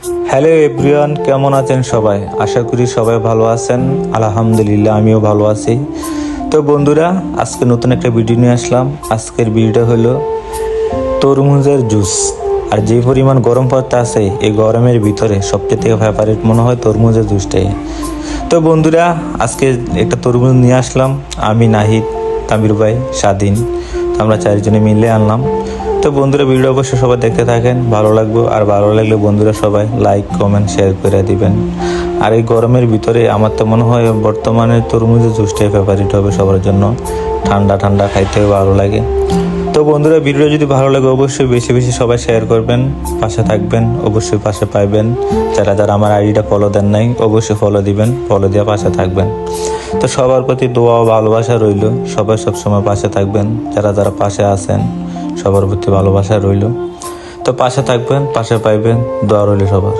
Hello everyone, কেমন আছেন সবাই? আশা করি সবাই ভালো আছেন। আলহামদুলিল্লাহ, আমিও ভালো আছি। তো বন্ধুরা, আজকে নতুন একটা ভিডিও নিয়ে আসলাম। আজকের ভিডিওটা হলো তরমুজের জুস। আর যে পরিমাণ গরম পড়তে আছে, এই গরমের ভিতরে সবচেয়ে থেকে ফেভারিট মনে হয় তরমুজের জুসটাই। তো বন্ধুরা, আজকে একটা তরমুজ নিয়ে আসলাম। আমি, নাহিদ, তামির ভাই, স্বাধীন, আমরা চারজনে মিলে আনলাম। তো বন্ধুরা, ভিডিও অবশ্যই সবাই দেখতে থাকেন, ভালো লাগবে। আর ভালো লাগলে বন্ধুরা সবাই লাইক, কমেন্ট, শেয়ার করে দিবেন। আর এই গরমের ভিতরে আমার তো মনে হয় বর্তমানে তরমুজের জুসটাই ফেভারিট হবে সবার জন্য। ঠান্ডা ঠান্ডা খাইতেও ভালো লাগে। তো বন্ধুরা, ভিডিও যদি ভালো লাগে অবশ্যই বেশি বেশি সবাই শেয়ার করবেন, পাশে থাকবেন, অবশ্যই পাশে পাইবেন। যারা যারা আমার আইডিটা ফলো দেন নাই অবশ্যই ফলো দিবেন, ফলো দিয়ে পাশে থাকবেন। তো সবার প্রতি দোয়া ও ভালোবাসা রইল, সবাই সবসময় পাশে থাকবেন। যারা যারা পাশে আছেন সবার প্রতি ভালোবাসা রইল। তো পাশে থাকবেন, পাশে পাইবেন, দোয়া রইল সবার।